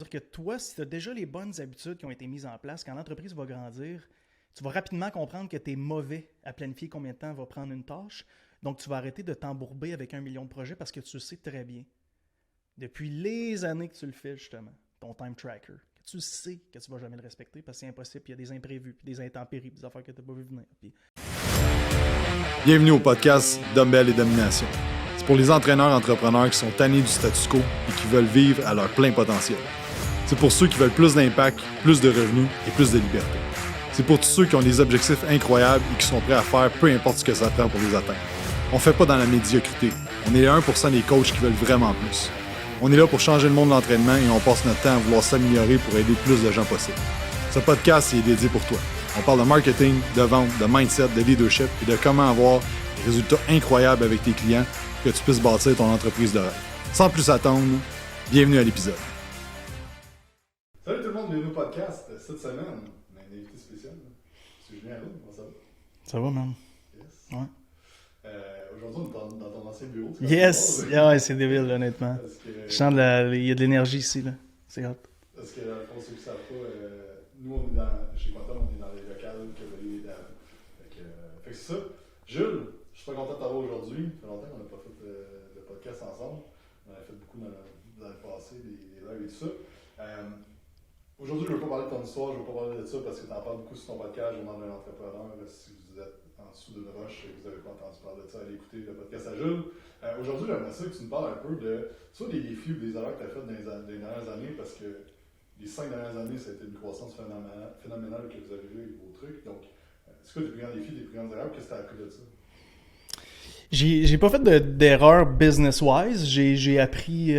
C'est-à-dire que toi, si tu as déjà les bonnes habitudes qui ont été mises en place, quand l'entreprise va grandir, tu vas rapidement comprendre que tu es mauvais à planifier combien de temps va prendre une tâche. Donc, tu vas arrêter de t'embourber avec 1 million de projets parce que tu sais très bien, depuis les années que tu le fais, justement, ton time tracker, que tu sais que tu ne vas jamais le respecter parce que c'est impossible, puis il y a des imprévus, puis des intempéries, puis des affaires que tu n'as pas vu venir. Puis... Bienvenue au podcast Dumbbell et Domination. C'est pour les entraîneurs entrepreneurs qui sont tannés du statu quo et qui veulent vivre à leur plein potentiel. C'est pour ceux qui veulent plus d'impact, plus de revenus et plus de liberté. C'est pour tous ceux qui ont des objectifs incroyables et qui sont prêts à faire peu importe ce que ça prend pour les atteindre. On ne fait pas dans la médiocrité. On est les 1% des coachs qui veulent vraiment plus. On est là pour changer le monde de l'entraînement et on passe notre temps à vouloir s'améliorer pour aider plus de gens possible. Ce podcast est dédié pour toi. On parle de marketing, de vente, de mindset, de leadership et de comment avoir des résultats incroyables avec tes clients pour que tu puisses bâtir ton entreprise de rêve. Sans plus attendre, bienvenue à l'épisode. Salut tout le monde, bienvenue au podcast. Cette semaine, on a un invité spécial. C'est Julien Arnaud, comment ça va? Ça va, man? Yes. Ouais. Aujourd'hui, on est dans ton ancien bureau. Yes! Ouais, c'est débile, honnêtement. Je sens il y a de l'énergie ici, là. C'est hot. Parce que, pour ceux qui ne savent pas, nous, on est chez Quantum, on est dans les locales que Valérie et Dan. Fait que c'est ça. Jules, je suis très content de t'avoir aujourd'hui. Ça fait longtemps qu'on n'a pas fait de podcast ensemble. On en a fait beaucoup dans le passé, des lives et tout ça. Aujourd'hui, je ne veux pas parler de ton histoire, je ne veux pas parler de ça parce que tu en parles beaucoup sur ton podcast, Journal d'un entrepreneur. Si vous êtes en dessous d'une roche et que vous n'avez pas entendu parler de ça, allez écouter le podcast à Jules. Aujourd'hui, j'aimerais ça que tu nous parles un peu de soit des défis ou des erreurs que tu as faites dans les dernières années parce que les 5 dernières années, ça a été une croissance phénoménale que vous avez vu avec vos trucs. Donc, c'est quoi tes plus grands défis, tes plus grandes erreurs? Qu'est-ce que tu as appris de ça? J'ai pas fait d'erreur business-wise. J'ai appris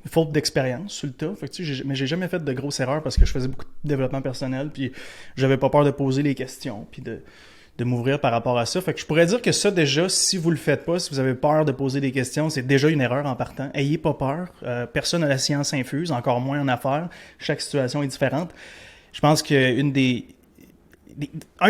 faute d'expérience sur le tas. Fait que, mais j'ai jamais fait de grosses erreurs parce que je faisais beaucoup de développement personnel. Puis j'avais pas peur de poser les questions. Puis de m'ouvrir par rapport à ça. Fait que je pourrais dire que ça, déjà, si vous le faites pas, si vous avez peur de poser des questions, c'est déjà une erreur en partant. Ayez pas peur. Personne n'a la science infuse, encore moins en affaires. Chaque situation est différente. Je pense qu'un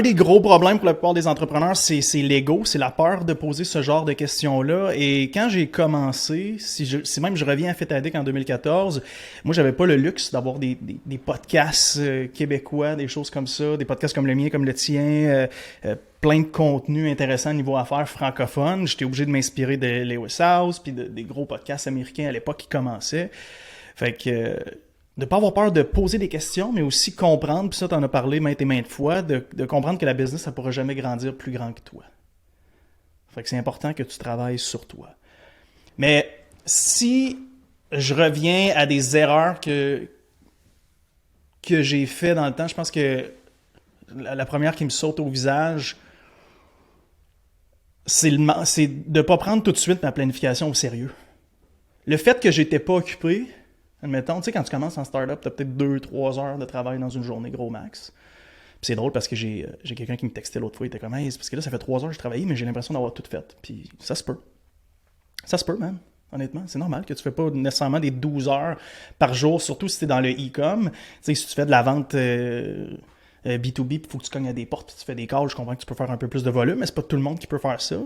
des gros problèmes pour la plupart des entrepreneurs, c'est l'ego, c'est la peur de poser ce genre de questions-là. Et quand j'ai commencé, si même je reviens à Fit Addict en 2014, moi, j'avais pas le luxe d'avoir des podcasts québécois, des choses comme ça, des podcasts comme le mien, comme le tien, plein de contenu intéressant niveau affaires francophone. J'étais obligé de m'inspirer de Lewis House, puis des gros podcasts américains à l'époque qui commençaient. Fait que... de ne pas avoir peur de poser des questions, mais aussi comprendre, puis ça, tu en as parlé maintes et maintes fois, de comprendre que la business, ça ne pourra jamais grandir plus grand que toi. Fait que c'est important que tu travailles sur toi. Mais si je reviens à des erreurs que j'ai fait dans le temps, je pense que la première qui me saute au visage, c'est de ne pas prendre tout de suite ma planification au sérieux. Le fait que j'étais pas occupé, admettons, tu sais, quand tu commences en start-up, tu as peut-être 2-3 heures de travail dans une journée, gros max. Puis c'est drôle parce que j'ai quelqu'un qui me textait l'autre fois, il était comme, hey, c'est parce que là, ça fait 3 heures que je travaillais, mais j'ai l'impression d'avoir tout fait. Puis ça se peut. Ça se peut, man. Honnêtement, c'est normal que tu fais pas nécessairement des 12 heures par jour, surtout si tu es dans le e-com. Tu sais, si tu fais de la vente B2B, il faut que tu cognes à des portes, puis tu fais des calls, je comprends que tu peux faire un peu plus de volume, mais c'est pas tout le monde qui peut faire ça.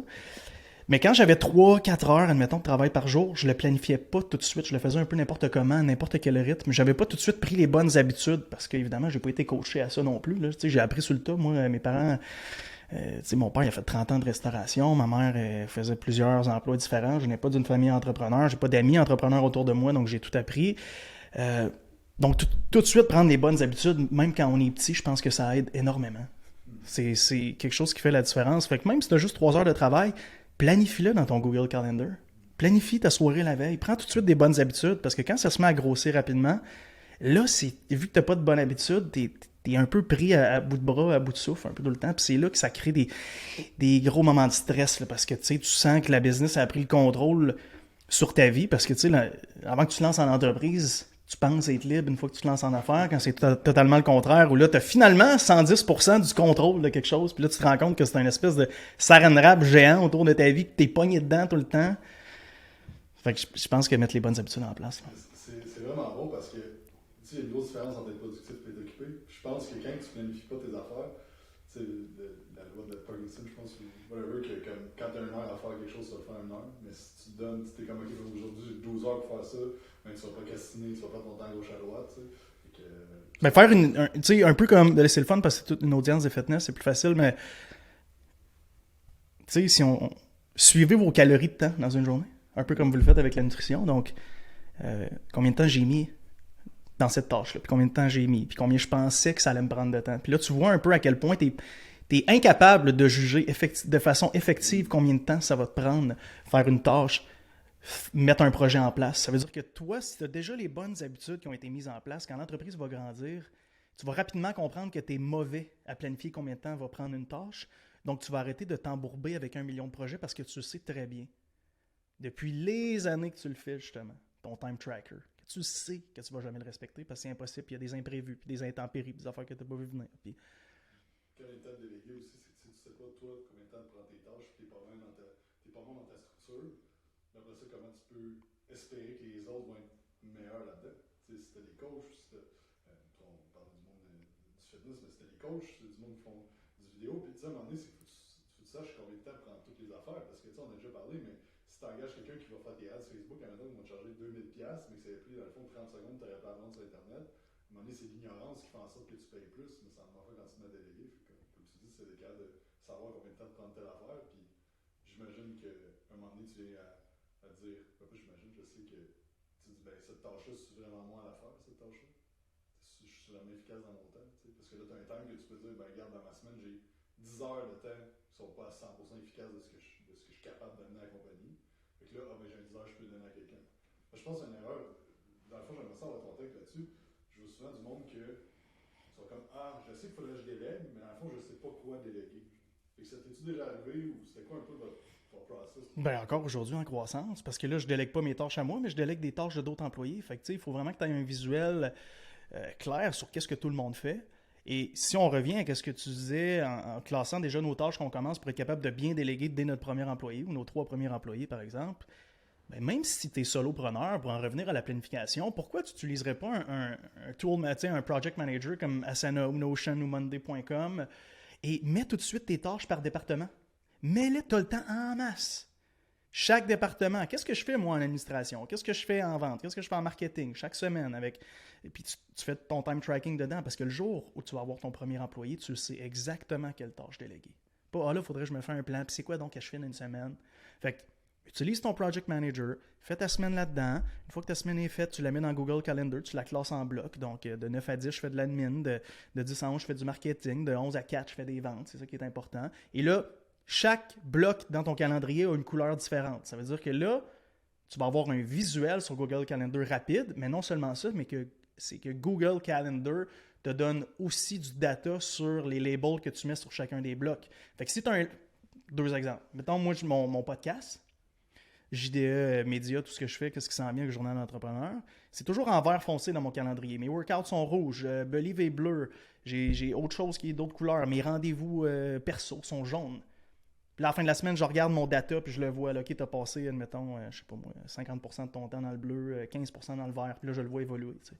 Mais quand j'avais 3-4 heures, admettons, de travail par jour, je le planifiais pas tout de suite. Je le faisais un peu n'importe comment, n'importe quel rythme. J'avais pas tout de suite pris les bonnes habitudes parce qu'évidemment, j'ai pas été coaché à ça non plus. Là. J'ai appris sur le tas. Moi, mes parents, mon père il a fait 30 ans de restauration. Ma mère faisait plusieurs emplois différents. Je n'ai pas d'une famille entrepreneur. J'ai pas d'amis entrepreneurs autour de moi, donc j'ai tout appris. Donc, tout de suite, prendre les bonnes habitudes, même quand on est petit, je pense que ça aide énormément. C'est quelque chose qui fait la différence. Fait que même si tu as juste 3 heures de travail, planifie-le dans ton Google Calendar. Planifie ta soirée la veille. Prends tout de suite des bonnes habitudes parce que quand ça se met à grossir rapidement, là, vu que tu n'as pas de bonnes habitudes, tu es un peu pris à bout de bras, à bout de souffle un peu tout le temps. Puis c'est là que ça crée des gros moments de stress là, parce que tu sens que la business a pris le contrôle sur ta vie parce que avant que tu te lances en entreprise, tu penses être libre une fois que tu te lances en affaires, quand c'est totalement le contraire, où là, tu as finalement 110% du contrôle de quelque chose, puis là, tu te rends compte que c'est une espèce de saran wrap géant autour de ta vie, que tu es pogné dedans tout le temps. Fait que je pense que mettre les bonnes habitudes en place. C'est vraiment bon parce que il y a une grosse différence entre être productif et être occupé. Je pense que quand tu ne planifies pas tes affaires, tu sais, la loi de Parkinson, je pense, ou whatever, que comme, quand tu as 1 heure à faire quelque chose, tu vas le faire 1 heure. Mais si tu te donnes, si tu es comme, ok, aujourd'hui, j'ai 12 heures pour faire ça, ben, tu vas pas castiner, tu vas pas ton temps à gauche à droite, tu sais. Ben faire tu sais, un peu comme de laisser le fun parce que c'est toute une audience de fitness, c'est plus facile, mais tu sais, si on suivez vos calories de temps dans une journée, un peu comme vous le faites avec la nutrition, donc combien de temps j'ai mis dans cette tâche-là, puis combien de temps j'ai mis, puis combien je pensais que ça allait me prendre de temps. Puis là, tu vois un peu à quel point t'es incapable de juger de façon effective combien de temps ça va te prendre faire une tâche, mettre un projet en place. Ça veut dire que toi, si tu as déjà les bonnes habitudes qui ont été mises en place, quand l'entreprise va grandir, tu vas rapidement comprendre que tu es mauvais à planifier combien de temps va prendre une tâche. Donc, tu vas arrêter de t'embourber avec 1 million de projets parce que tu sais très bien, depuis les années que tu le fais, justement, ton time tracker, que tu sais que tu ne vas jamais le respecter parce que c'est impossible, puis il y a des imprévus, puis des intempéries, puis des affaires que tu n'as pas vu venir. Puis... Quand il est temps de déléguer aussi, c'est que tu sais pas, toi, combien de temps tu prends tes tâches, puis tu n'es pas bon dans ta structure. Après ça, comment tu peux espérer que les autres vont être meilleurs là-dedans? Tu sais, si t'as des coachs, si t'as, on parle du monde du fitness, mais si t'as des coachs, c'est du monde qui font des vidéos, puis tu sais, à un moment donné, c'est qu'il faut que tu saches combien de temps prend toutes les affaires, parce que tu sais, on a déjà parlé, mais si tu engages quelqu'un qui va faire tes ads Facebook, à un moment donné, ils vont te charger 2000$, mais que ça a pris, dans le fond, 30 secondes, tu n'aurais pas à vendre sur Internet. À un moment donné, c'est l'ignorance qui fait en sorte que tu payes plus, mais ça en fait quand tu te mets à déléguer. Comme tu dis, c'est des cas de savoir combien de temps de prendre telle affaire, puis j'imagine qu'à un moment donné, tu viens à dire, pas j'imagine, je sais que tu dis, ben, cette tâche-là, c'est vraiment moi à la faire, cette tâche-là. Je suis vraiment efficace dans mon temps, t'sais, parce que là, tu as un temps que tu peux dire, ben, regarde, dans ma semaine, j'ai 10 heures de temps qui sont pas à 100% efficaces de ce que je suis capable de donner à la compagnie. Fait que là, ben, j'ai 10 heures, je peux le donner à quelqu'un. Je pense que c'est une erreur. Dans le fond, j'aimerais ça avoir ton texte là-dessus. Je vois souvent du monde que sont comme, ah, je sais qu'il faudrait que je délègue, mais dans le fond, je sais pas quoi déléguer. Fait que ça t'es-tu déjà arrivé ou c'était quoi un peu votre process? Ben encore aujourd'hui en croissance, parce que là, je délègue pas mes tâches à moi, mais je délègue des tâches de d'autres employés. Fait que tu sais, il faut vraiment que tu aies un visuel clair sur qu'est-ce que tout le monde fait. Et si on revient à ce que tu disais en classant déjà nos tâches qu'on commence pour être capable de bien déléguer dès notre premier employé ou nos 3 premiers employés, par exemple, ben même si tu es solopreneur, pour en revenir à la planification, pourquoi tu n'utiliserais pas un tool, un project manager comme Asana ou Notion ou Monday.com et mets tout de suite tes tâches par département? Mets-les tout le temps en masse. Chaque département, qu'est-ce que je fais moi en administration? Qu'est-ce que je fais en vente? Qu'est-ce que je fais en marketing? Chaque semaine avec. Et puis tu fais ton time tracking dedans parce que le jour où tu vas avoir ton premier employé, tu sais exactement quelle tâche déléguer. Pas, ah là, il faudrait que je me fasse un plan, puis c'est quoi donc que je fais dans une semaine? Fait que, utilise ton project manager, fais ta semaine là-dedans. Une fois que ta semaine est faite, tu la mets dans Google Calendar, tu la classes en blocs. Donc, de 9 à 10, je fais de l'admin, de 10 à 11, je fais du marketing, de 11 à 4, je fais des ventes. C'est ça qui est important. Et là, chaque bloc dans ton calendrier a une couleur différente. Ça veut dire que là, tu vas avoir un visuel sur Google Calendar rapide, mais non seulement ça, mais c'est que Google Calendar te donne aussi du data sur les labels que tu mets sur chacun des blocs. Fait que si tu as 2 exemples. Mettons, moi, mon podcast, JDE, médias, tout ce que je fais, qu'est-ce qui s'en vient avec le journal d'entrepreneur, c'est toujours en vert foncé dans mon calendrier. Mes workouts sont rouges, Believe est bleu, j'ai autre chose qui est d'autres couleurs, mes rendez-vous perso sont jaunes. Puis à la fin de la semaine, je regarde mon data puis je le vois, là, OK, tu as passé, admettons, je sais pas moi, 50% de ton temps dans le bleu, 15% dans le vert, puis là, je le vois évoluer. T'sais.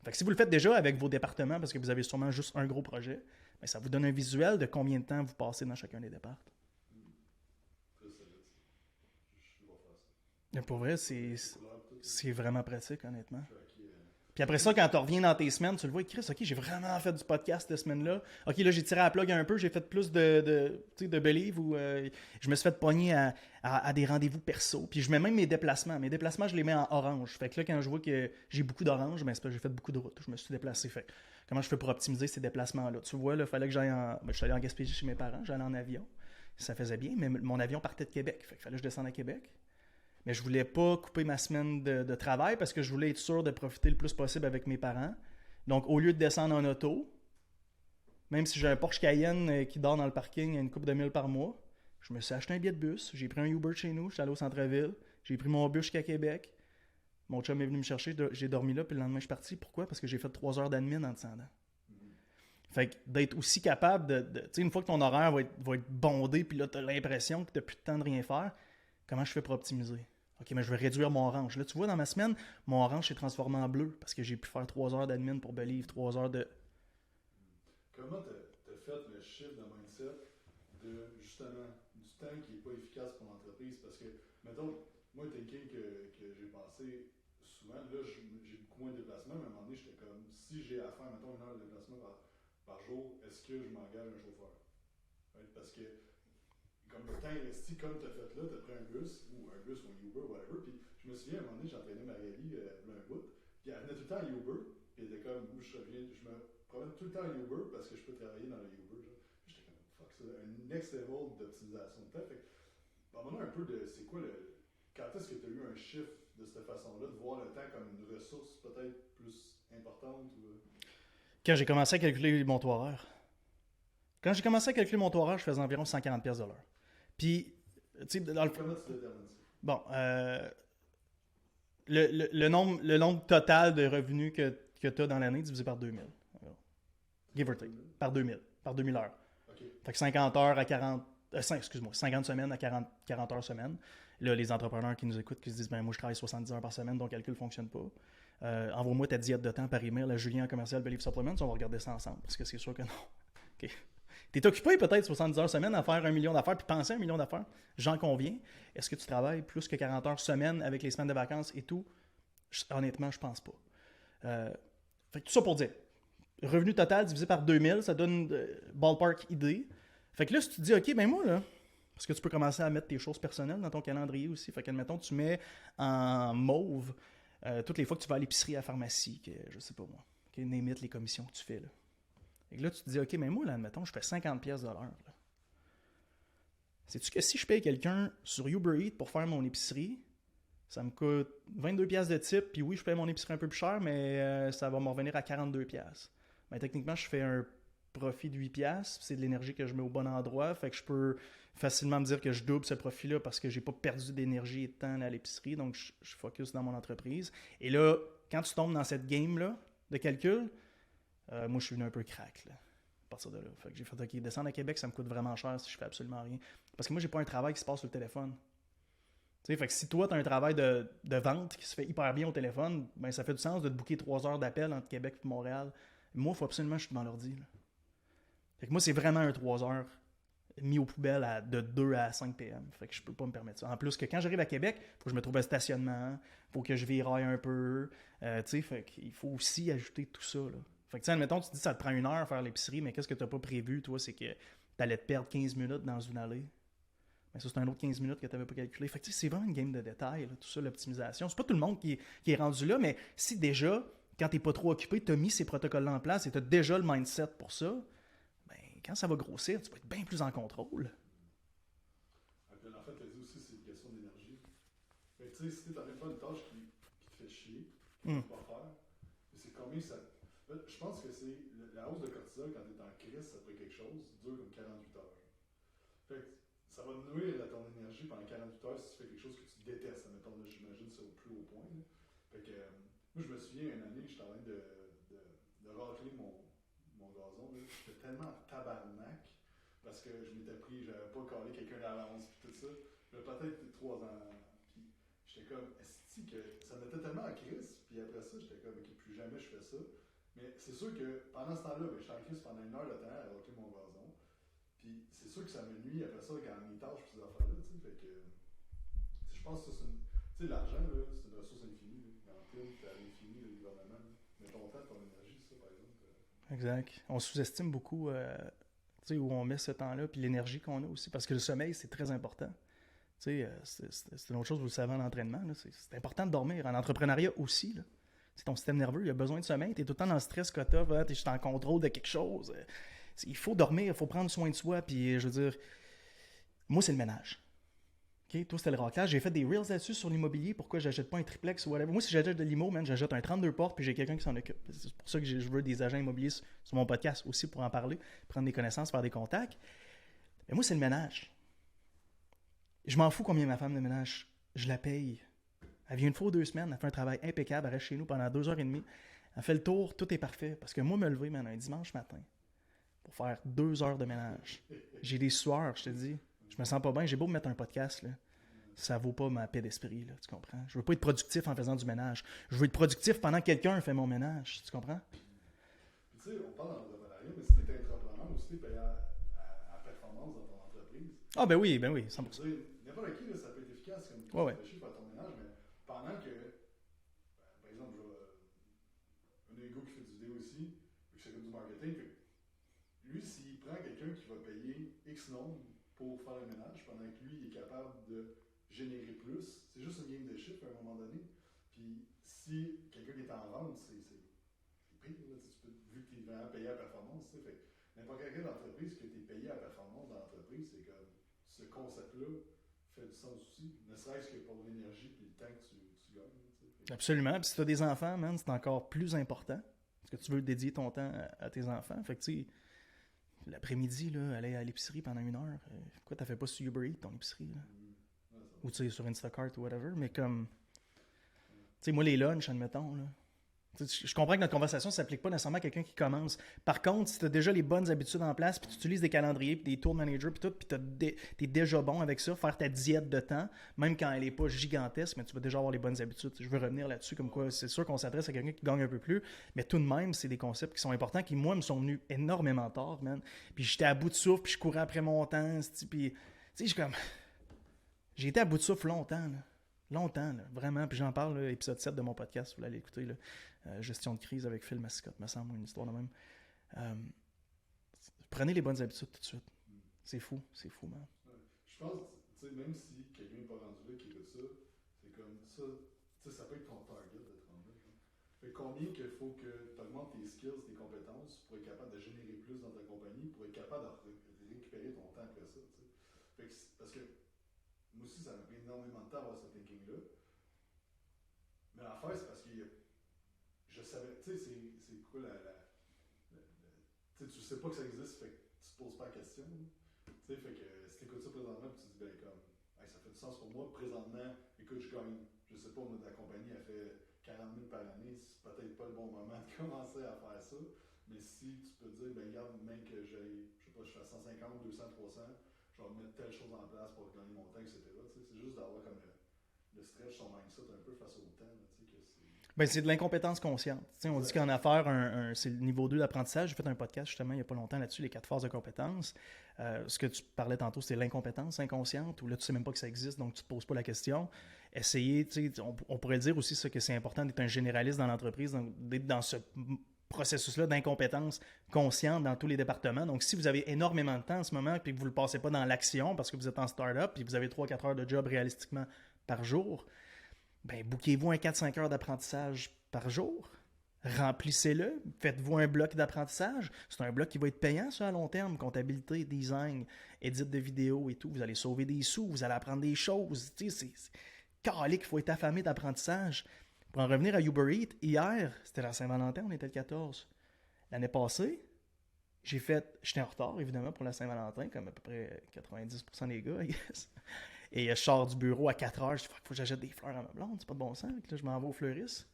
Fait que si vous le faites déjà avec vos départements, parce que vous avez sûrement juste un gros projet, bien, ça vous donne un visuel de combien de temps vous passez dans chacun des départs. Mais pour vrai, c'est vraiment pratique, honnêtement. Puis après ça, quand tu reviens dans tes semaines, tu le vois, Chris, OK, j'ai vraiment fait du podcast cette semaine-là. OK, là, j'ai tiré à la plug un peu, j'ai fait plus de Believe ou je me suis fait pogner à des rendez-vous perso. Puis je mets même mes déplacements. Mes déplacements, je les mets en orange. Fait que là, quand je vois que j'ai beaucoup d'orange, ben, c'est parce que j'ai fait beaucoup de routes. Je me suis déplacé. Fait comment je fais pour optimiser ces déplacements-là? Tu vois, il fallait que j'aille je suis allé en Gaspésie chez mes parents, j'allais en avion. Ça faisait bien, mais mon avion partait de Québec. Fait qu'il fallait que je descende à Québec. Mais je voulais pas couper ma semaine de travail parce que je voulais être sûr de profiter le plus possible avec mes parents. Donc, au lieu de descendre en auto, même si j'ai un Porsche Cayenne qui dort dans le parking à une couple de 1000 par mois, je me suis acheté un billet de bus, j'ai pris un Uber chez nous, je suis allé au centre-ville, j'ai pris mon bus jusqu'à Québec. Mon chum est venu me chercher, j'ai dormi là, puis le lendemain, je suis parti. Pourquoi? Parce que j'ai fait 3 heures d'admin en descendant. Fait que d'être aussi capable tu sais, une fois que ton horaire va être bondé, puis là, tu as l'impression que tu n'as plus de temps de rien faire, comment je fais pour optimiser? OK, mais je vais réduire mon orange. Là, tu vois, dans ma semaine, mon orange s'est transformé en bleu parce que j'ai pu faire 3 heures d'admin pour Believe, 3 heures de... Comment tu as fait le shift de mindset de, justement, du temps qui n'est pas efficace pour l'entreprise? Parce que, mettons, moi, le thinking que j'ai pensé souvent, là, j'ai beaucoup moins de déplacements, mais à un moment donné, j'étais comme, si j'ai à faire, mettons, 1 heure de déplacement par jour, est-ce que je m'engage un chauffeur? Right? Parce que, comme le temps investi, comme tu as fait là, tu as pris un bus ou un Uber, whatever. Puis je me souviens, à un moment donné, j'entraînais Magali un bout, puis elle venait tout le temps à Uber, puis elle était comme, où je me promène tout le temps à Uber parce que je peux travailler dans le Uber. Genre. Puis j'étais comme, fuck, c'est un next level d'optimisation de temps. Fait que, parle-moi un peu de, c'est quoi quand est-ce que tu as eu un shift de cette façon-là, de voir le temps comme une ressource peut-être plus importante ou... Quand j'ai commencé à calculer mon taux horaire. Quand j'ai commencé à calculer mon taux horaire, je faisais environ 140$ de l'heure. Puis, tu sais, dans le... Comment tu détermines ça? Bon, le nombre total de revenus que tu as dans l'année divisé par 2000. Give or take. Par 2000 heures. Okay. Fait que 50 heures à 40... 50 semaines à 40 heures semaine. Là, les entrepreneurs qui nous écoutent, qui se disent, ben moi, je travaille 70 heures par semaine, donc le calcul ne fonctionne pas. Envoie-moi ta diète de temps par email à Julien commercial Believe Supplements, on va regarder ça ensemble, parce que c'est sûr que non. OK. Tu es occupé peut-être 70 heures semaine à faire 1 million d'affaires, puis penser à 1 million d'affaires, j'en conviens. Est-ce que tu travailles plus que 40 heures semaine avec les semaines de vacances et tout? Honnêtement, je pense pas. Fait que tout ça pour dire, revenu total divisé par 2000, ça donne ballpark idée. Fait que là, si tu te dis, OK, ben moi, là, parce que tu peux commencer à mettre tes choses personnelles dans ton calendrier aussi. Fait qu'admettons, tu mets en mauve toutes les fois que tu vas à l'épicerie, à la pharmacie, que je sais pas moi, name it, les commissions que tu fais, là. Et là, tu te dis, OK, mais moi, là, admettons, je fais 50$ de l'heure. Sais-tu que si je paye quelqu'un sur Uber Eats pour faire mon épicerie, ça me coûte 22$ de type, puis oui, je paye mon épicerie un peu plus cher, mais ça va me revenir à 42$. Mais techniquement, je fais un profit de 8$, c'est de l'énergie que je mets au bon endroit, fait que je peux facilement me dire que je double ce profit-là parce que j'ai pas perdu d'énergie et de temps à l'épicerie, donc je focus dans mon entreprise. Et là, quand tu tombes dans cette game-là de calcul, moi, je suis venu un peu crack, là, à partir de là. Fait que j'ai fait, OK, descendre à Québec, ça me coûte vraiment cher si je fais absolument rien. Parce que moi, j'ai pas un travail qui se passe sur le téléphone. Tu sais, fait que si toi, tu as un travail de vente qui se fait hyper bien au téléphone, ben ça fait du sens de te booker 3 heures d'appel entre Québec et Montréal. Moi, il faut absolument que je suis devant l'ordi, là. Fait que moi, c'est vraiment un 3 heures mis aux poubelles de 2 à 5 p.m. Fait que je peux pas me permettre ça. En plus que quand j'arrive à Québec, il faut que je me trouve un stationnement, il faut que je viraille un peu. Tu sais, fait qu'il faut aussi ajouter tout ça, là. Fait que, tu sais, admettons, tu te dis que ça te prend 1 heure à faire l'épicerie, mais qu'est-ce que tu n'as pas prévu, toi, c'est que tu allais te perdre 15 minutes dans une allée. Mais ça, c'est un autre 15 minutes que tu n'avais pas calculé. Fait que, tu sais, c'est vraiment une game de détails, là, tout ça, l'optimisation. C'est pas tout le monde qui est rendu là, mais si déjà, quand tu n'es pas trop occupé, tu as mis ces protocoles-là en place et tu as déjà le mindset pour ça, ben, quand ça va grossir, tu vas être bien plus en contrôle. En fait, tu as dit aussi c'est une question d'énergie. Mais tu sais, si tu n'arrives pas une tâche qui te fait chier, que tu ne peux pas faire, c'est combien ça. Je pense que c'est la hausse de cortisol quand tu es en crise après quelque chose dure comme 48 heures. Fait que ça va nuire à ton énergie pendant 48 heures si tu fais quelque chose que tu détestes. Admettons, j'imagine c'est au plus haut point. Là. Fait que moi, je me souviens une année, j'étais en train de racler mon gazon. J'étais tellement en tabarnak parce que je m'étais pris, j'avais pas collé quelqu'un à l'avance et tout ça. J'avais peut-être 3 ans. Puis j'étais comme, est-ce que ça me mettait tellement en crise. Puis après ça, j'étais comme, ok, plus jamais je fais ça. Mais c'est sûr que pendant ce temps-là, j'étais en crise pendant 1 heure de temps à racler mon gazon. Puis c'est sûr que ça me nuit après ça quand mes tâches et ces affaires-là. Fait que je pense que c'est une. Tu sais, l'argent, là, c'est une ressource infinie. Là. En prime, t'as l'infini, le gouvernement. Là. Mais ton temps, ton énergie, ça, par exemple. Exact. On sous-estime beaucoup tu sais, où on met ce temps-là, puis l'énergie qu'on a aussi. Parce que le sommeil, c'est très important. Tu sais, c'est une autre chose, vous le savez en entraînement. Là. C'est important de dormir. En entrepreneuriat aussi, là. C'est ton système nerveux, il a besoin de sommeil. Tu es tout le temps dans le stress que tu as, tu es en contrôle de quelque chose. Il faut dormir, il faut prendre soin de soi. Puis, je veux dire, moi, c'est le ménage. Okay? Toi, c'était le raclage. J'ai fait des reels là-dessus sur l'immobilier. Pourquoi j'achète pas un triplex ou whatever. Moi, si j'achète de l'immo, j'achète un 32 portes puis j'ai quelqu'un qui s'en occupe. C'est pour ça que je veux des agents immobiliers sur mon podcast aussi pour en parler, prendre des connaissances, faire des contacts. Mais moi, c'est le ménage. Je m'en fous combien ma femme de ménage. Je la paye. Elle vient une fois ou 2 semaines, elle fait un travail impeccable, elle reste chez nous pendant 2h30. Elle fait le tour, tout est parfait. Parce que moi, me lever, un dimanche matin, pour faire 2 heures de ménage, j'ai des sueurs, je te dis. Je me sens pas bien. J'ai beau me mettre un podcast, là. Ça vaut pas ma paix d'esprit, là, tu comprends? Je veux pas être productif en faisant du ménage. Je veux être productif pendant que quelqu'un fait mon ménage, tu comprends? Puis tu sais, on parle d'entrepreneuriat, mais si tu es entrepreneur aussi payé à performance dans ton entreprise. Ah, ben oui, 100%. Je veux dire, n'importe qui, là, ça peut être efficace comme tu Ouais. réfléchis à ton ménage, mais pendant que, par exemple, un des gars qui fait du vidéo aussi, qui s'occupe du marketing, lui, s'il prend quelqu'un qui va payer X nombre pour faire le ménage, pendant que lui, il est capable de générer plus, c'est juste une game de chiffres à un moment donné. Puis si quelqu'un qui est en vente, c'est pire, là, vu que tu es vraiment payé à performance, tu sais, fait n'importe quelle entreprise que tu es payé à performance dans l'entreprise, c'est comme ce concept-là fait du sens aussi, ne serait-ce que pour l'énergie et le temps que tu gagnes. Tu sais. Absolument. Puis si tu as des enfants, man, c'est encore plus important. Parce que tu veux dédier ton temps à tes enfants. Fait que tu sais, l'après-midi, là, aller à l'épicerie pendant 1 heure. Pourquoi t'as fait pas sur Uber Eats ton épicerie? Là? Ouais, Ou tu sais, sur Instacart ou whatever. Mais comme. Tu sais, moi, les lunchs, admettons, là. Je comprends que notre conversation ne s'applique pas nécessairement à quelqu'un qui commence. Par contre, si tu as déjà les bonnes habitudes en place, puis tu utilises des calendriers, puis des tour managers, puis tout, puis tu es déjà bon avec ça, faire ta diète de temps, même quand elle n'est pas gigantesque, mais tu vas déjà avoir les bonnes habitudes. Je veux revenir là-dessus, comme quoi c'est sûr qu'on s'adresse à quelqu'un qui gagne un peu plus, mais tout de même, c'est des concepts qui sont importants, qui, moi, me sont venus énormément tard, man. Puis j'étais à bout de souffle, puis je courais après mon temps, puis, tu sais, j'ai été à bout de souffle longtemps, là. Longtemps, là, vraiment. Puis j'en parle, là, épisode 7 de mon podcast, vous l'allez écouter, là, Gestion de crise avec Phil Mascotte, me semble, une histoire de même. Prenez les bonnes habitudes tout de suite. C'est fou, man. Ouais. Je pense, tu sais, même si quelqu'un n'est pas rendu là qui écoute ça, c'est comme ça, tu sais, ça peut être ton target d'être rendu là. Fait combien qu'il faut que tu augmentes tes skills, tes compétences pour être capable de générer plus dans ta compagnie, pour être capable de récupérer ton temps après ça, tu sais. Fait que, parce que moi aussi, ça m'a pris énormément de temps à avoir ce thinking-là. Mais l'affaire, c'est parce que je savais, tu sais, c'est quoi tu sais, tu sais pas que ça existe, fait que tu te poses pas la question. Tu sais, fait que si tu écoutes ça présentement, puis tu te dis, ben, comme, hey, ça fait du sens pour moi. Présentement, écoute, je gagne, je sais pas, moi, de la compagnie, elle fait 40 000 par année, c'est peut-être pas le bon moment de commencer à faire ça. Mais si tu peux te dire, ben, regarde, même que j'ai, je sais pas, je fais 150, 200, 300, je vais mettre telle chose en place pour gagner mon temps, etc. Tu sais, c'est juste d'avoir comme le stretch, son mindset un peu face au temps. Là, tu sais, que c'est de l'incompétence consciente. Tu sais, on dit qu'en affaires, c'est le niveau 2 d'apprentissage. J'ai fait un podcast justement il n'y a pas longtemps là-dessus, les 4 phases de compétences. Ce que tu parlais tantôt, c'était l'incompétence inconsciente, où là, tu sais même pas que ça existe, donc tu te poses pas la question. Essayer, tu sais, on pourrait dire aussi ça, que c'est important d'être un généraliste dans l'entreprise, d'être dans ce processus-là d'incompétence consciente dans tous les départements. Donc, si vous avez énormément de temps en ce moment et que vous ne le passez pas dans l'action parce que vous êtes en start-up et vous avez 3-4 heures de job réalistiquement par jour, ben bouquez-vous un 4-5 heures d'apprentissage par jour. Remplissez-le. Faites-vous un bloc d'apprentissage. C'est un bloc qui va être payant, ça, à long terme. Comptabilité, design, édit de vidéos et tout. Vous allez sauver des sous, vous allez apprendre des choses. Tu sais, c'est calique, il faut être affamé d'apprentissage. Pour en revenir à Uber Eats, hier, c'était la Saint-Valentin, on était le 14. L'année passée, j'étais en retard, évidemment, pour la Saint-Valentin, comme à peu près 90% des gars, I guess. Et je sors du bureau à 4 heures, je dis, faut que j'achète des fleurs à ma blonde, c'est pas de bon sens. Là, je m'en vais au fleuriste.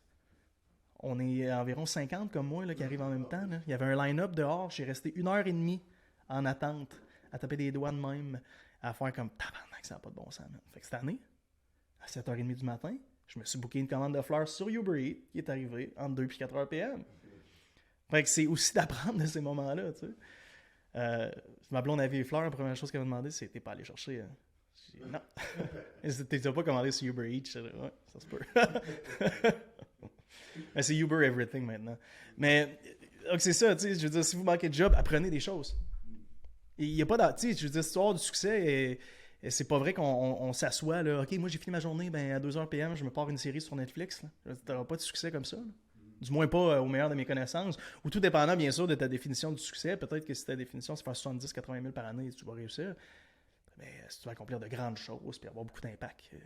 On est environ 50 comme moi là, qui arrivent en même temps. Là. Il y avait un line-up dehors, j'ai resté 1h30 en attente, à taper des doigts de même, à faire comme tabarnak, ça n'a pas de bon sens. Man. Fait que cette année, à 7h30 du matin, je me suis booké une commande de fleurs sur Uber Eats qui est arrivée entre 2 et 4h PM. Fait que c'est aussi d'apprendre de ces moments-là, tu sais. Ma blonde avait les fleurs, la première chose qu'elle m'a demandé, c'est « T'es pas allé chercher? » J'ai dit « Non. » T'es pas commandé sur Uber Eats? J'ai dit « Ouais, ça se peut. » Mais c'est Uber Everything maintenant. Mais donc c'est ça, tu sais, je veux dire, si vous manquez de job, apprenez des choses. Il n'y a pas tu sais, je veux dire, l'histoire du succès et c'est pas vrai qu'on s'assoit, là, OK, moi j'ai fini ma journée, ben à 2h PM, je me pars une série sur Netflix. Tu n'auras pas de succès comme ça. Là. Du moins pas au meilleur de mes connaissances. Ou tout dépendant, bien sûr, de ta définition du succès. Peut-être que si ta définition, c'est faire 70-80 000 par année, tu vas réussir. Mais si tu vas accomplir de grandes choses puis avoir beaucoup d'impact, tu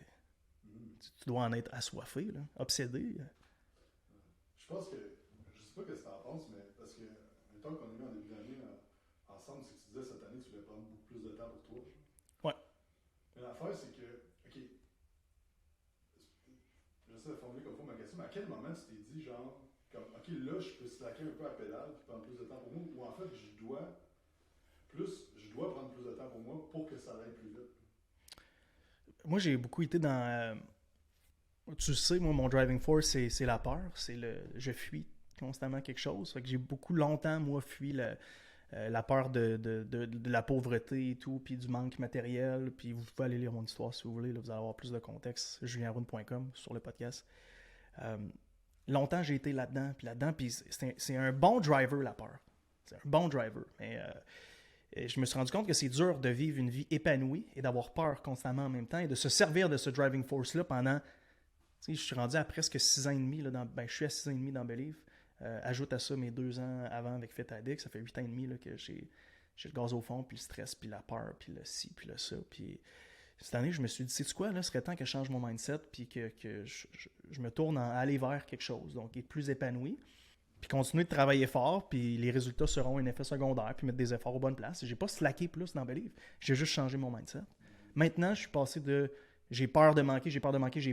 dois en être assoiffé, là, obsédé. Je pense que, je sais pas ce que tu en penses, mais parce que le temps qu'on a eu en début d'année ensemble, c'est que tu disais cette année, tu voulais prendre beaucoup plus de temps pour toi. Ouais. Mais l'affaire, c'est que, OK, j'essaie de formuler comme faut ma question, mais à quel moment tu t'es dit, genre, comme, OK, là, je peux slacker un peu à pédale puis prendre plus de temps pour moi, ou en fait, je dois prendre plus de temps pour moi pour que ça aille plus vite? Moi, j'ai beaucoup été dans... tu sais, moi, mon driving force, c'est la peur. Je fuis constamment quelque chose. Fait que j'ai beaucoup longtemps, moi, fui la peur de la pauvreté et tout, puis du manque matériel. Puis vous pouvez aller lire mon histoire si vous voulez. Là, vous allez avoir plus de contexte. julienroune.com sur le podcast. Longtemps, j'ai été là-dedans, puis c'est un bon driver, la peur. C'est un bon driver. Mais je me suis rendu compte que c'est dur de vivre une vie épanouie et d'avoir peur constamment en même temps et de se servir de ce driving force-là pendant... Je suis rendu à presque 6 ans et demi. Là, je suis à 6 ans et demi dans Believe. Ajoute à ça mes 2 ans avant avec Fit Addict. Ça fait 8 ans et demi là, que j'ai le gaz au fond, puis le stress, puis la peur, puis le ci, puis le ça. Puis cette année, je me suis dit, sais-tu quoi, là, ce serait temps que je change mon mindset, puis que je me tourne à aller vers quelque chose, donc être plus épanoui, puis continuer de travailler fort, puis les résultats seront un effet secondaire, puis mettre des efforts aux bonnes places. J'ai pas slacké plus dans Believe, j'ai juste changé mon mindset. Maintenant, je suis passé de j'ai peur de manquer, j'ai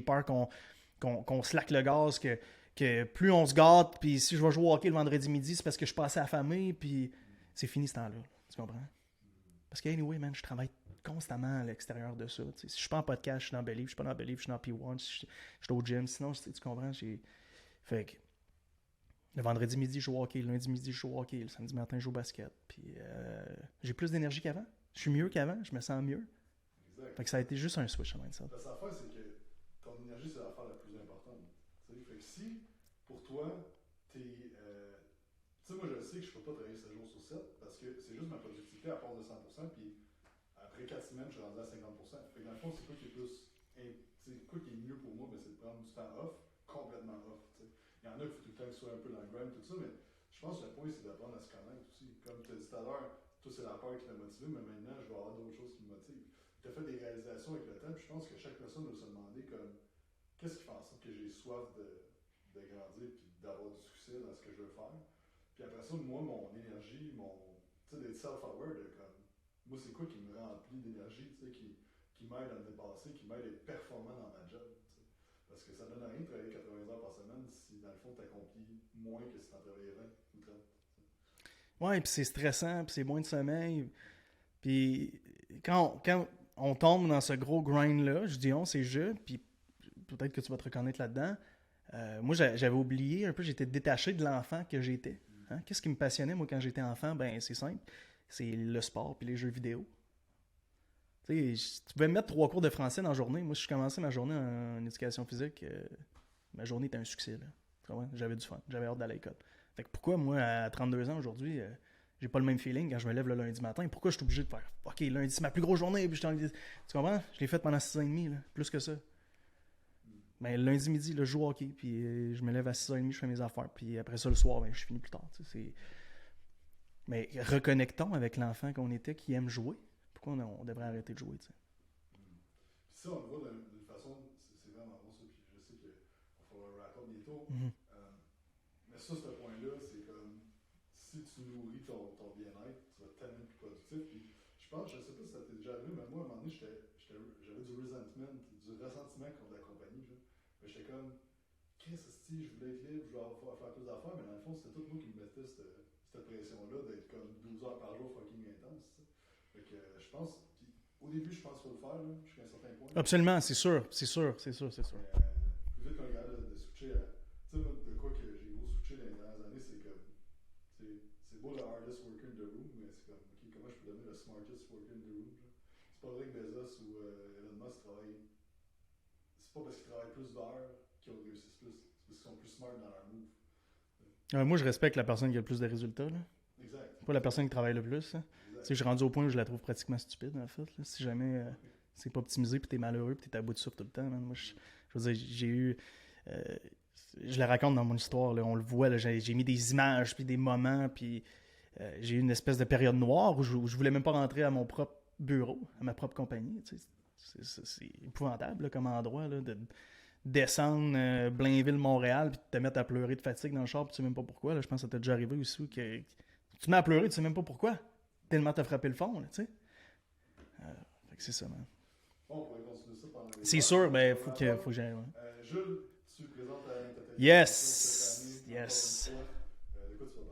peur qu'on slack le gaz, que plus on se gâte, puis si je vais jouer au hockey le vendredi midi, c'est parce que je suis pas assez affamé, puis c'est fini ce temps-là. Tu comprends? Parce que, anyway, man, je travaille constamment à l'extérieur de ça. T'sais. Si je suis pas en podcast, je suis dans Believe. Je suis pas dans Believe, je suis dans P1. Si je suis au gym. Sinon, tu comprends? Fait que le vendredi midi, je joue au hockey. Le lundi midi, je joue au hockey. Le samedi matin, je joue au basket. Puis j'ai plus d'énergie qu'avant. Je suis mieux qu'avant. Je me sens mieux. Exact. Fait que ça a été juste un switch à mindset. La seule affaire, c'est que ton énergie, c'est l'affaire la plus importante. T'sais. Fait que si, pour toi, t'es... tu sais, moi, je sais que je peux pas travailler 7 jours sur 7 parce que c'est juste ma productivité à part de 100%, puis après 4 semaines, je suis rendu à 50%. Fait que dans le fond, c'est quoi qui est plus... C'est quoi qui est mieux pour moi, ben, c'est de prendre du temps off, complètement off. T'sais. Il y en a qui faut tout le temps qu'ils soient un peu dans le grind, tout ça, mais je pense que le point, c'est d'apprendre à se connaître aussi. Comme tu as dit tout à l'heure, toi, c'est la peur qui t'a motivé, mais maintenant, je vais avoir d'autres choses qui me motivent. Tu as fait des réalisations avec le temps, puis je pense que chaque personne doit se demander comme qu'est-ce qui fait en sorte que j'ai soif de grandir puis d'avoir du succès dans ce que je veux faire. Puis après ça, moi, mon énergie, tu sais, d'être self-aware, comme, moi, c'est quoi qui me remplit d'énergie, tu sais, qui m'aide à me dépasser, qui m'aide à être performant dans ma job, tu sais. Parce que ça donne rien de travailler 80 heures par semaine si, dans le fond, tu accomplis moins que si tu en travaillais 20 ou 30. Ouais, puis c'est stressant, puis c'est moins de sommeil. Puis quand on tombe dans ce gros grind-là, je dis on, c'est je, puis peut-être que tu vas te reconnaître là-dedans. Moi, j'avais oublié un peu, j'étais détaché de l'enfant que j'étais. Hein? Qu'est-ce qui me passionnait, moi, quand j'étais enfant? Ben, c'est simple. C'est le sport puis les jeux vidéo. Tu sais, tu pouvais me mettre 3 cours de français dans la journée. Moi, si je commençais ma journée en éducation physique, ma journée était un succès. Là. J'avais du fun. J'avais hâte d'aller à l'école. Fait que pourquoi, moi, à 32 ans aujourd'hui, j'ai pas le même feeling quand je me lève le lundi matin? Pourquoi je suis obligé de faire « OK, lundi, c'est ma plus grosse journée. » Puis tu comprends? Je l'ai fait pendant 6 ans et demi, là, plus que ça. Ben, lundi midi, là, je joue au hockey, puis je me lève à 6h30, je fais mes affaires, puis après ça, le soir, ben, je finis plus tard. Mais reconnectons avec l'enfant qu'on était qui aime jouer. Pourquoi on devrait arrêter de jouer? T'sais? Puis ça, on le voit d'une façon, c'est vraiment bon ça, puis je sais qu'il va falloir wrap up bientôt. Mais ça, ce point-là, c'est comme si tu nourris ton bien-être, tu vas tellement être plus productif. Puis je pense, je sais pas si ça t'est déjà arrivé, mais moi, à un moment donné, j'avais du ressentiment contre la compagnie. Genre. Mais j'étais comme, qu'est-ce que je voulais être libre, je voulais faire plus d'affaires, mais dans le fond, c'était tout moi qui me mettait cette pression-là d'être comme 12 heures par jour fucking intense. T'sais. Fait que je pense, puis au début, je pense qu'il faut le faire, là, jusqu'à un certain point. Absolument, c'est sûr. Plus vite qu'on est capable de switcher à. Tu sais, de quoi que j'ai gros switché dans les dernières années, c'est comme. C'est beau le hardest worker in the room, mais c'est comme, ok, comment je peux devenir le smartest worker in the room? Genre. C'est pas vrai que Bezos ou Elon Musk travaillent. C'est pas parce qu'ils travaillent plus d'heures qu'ils réussissent plus. C'est parce qu'ils sont plus smart dans leur move. Moi, je respecte la personne qui a le plus de résultats. Là. Exact. Pas la personne qui travaille le plus. Hein. Je suis rendu au point où je la trouve pratiquement stupide, en fait. Là. Si jamais c'est pas optimisé, puis t'es malheureux, puis t'es à bout de souffle tout le temps. Man. Moi, je veux dire, j'ai eu... je le raconte dans mon histoire, là, on le voit, là, j'ai mis des images, puis des moments, puis j'ai eu une espèce de période noire où je voulais même pas rentrer à mon propre bureau, à ma propre compagnie. Tu sais. C'est épouvantable là, comme endroit là, de descendre Blainville-Montréal, puis de te mettre à pleurer de fatigue dans le char, puis tu sais même pas pourquoi. Là, je pense que ça t'est déjà arrivé aussi. Que tu te mets à pleurer, tu sais même pas pourquoi. Tellement t'as frappé le fond, là, tu sais. Fait que c'est ça, man. Bon, on pourrait continuer ça pendant les C'est sûr, mais faut que j'aille. Ouais. Jules, tu présentes ta Yes! cette année. De quoi tu vas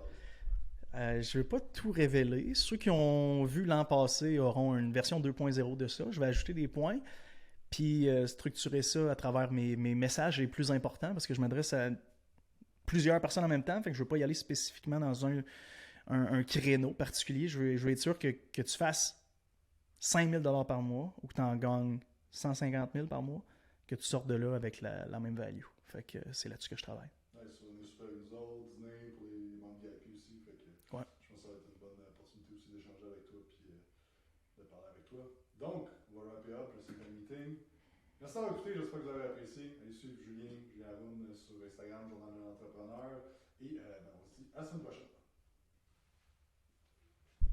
parler? Je ne vais pas tout révéler. Ceux qui ont vu l'an passé auront une version 2.0 de ça. Je vais ajouter des points, puis structurer ça à travers mes messages les plus importants, parce que je m'adresse à plusieurs personnes en même temps, fait que je ne veux pas y aller spécifiquement dans un créneau particulier. Je veux être sûr que tu fasses 5 000 $ par mois ou que tu en gagnes 150 000 par mois, que tu sortes de là avec la même value. Fait que c'est là-dessus que je travaille. Ouais, ça, on est super avec nous autres, dîner pour les membres VIP aussi. Fait que Ouais. je pense que ça va être une bonne opportunité aussi d'échanger avec toi puis de parler avec toi. Donc, on va wrap it up, c'est un meeting. Merci d'avoir écouté, j'espère que vous avez apprécié. Allez suivre Julien Haroun sur Instagram, Journal d'un entrepreneur. Et on se dit à la semaine prochaine.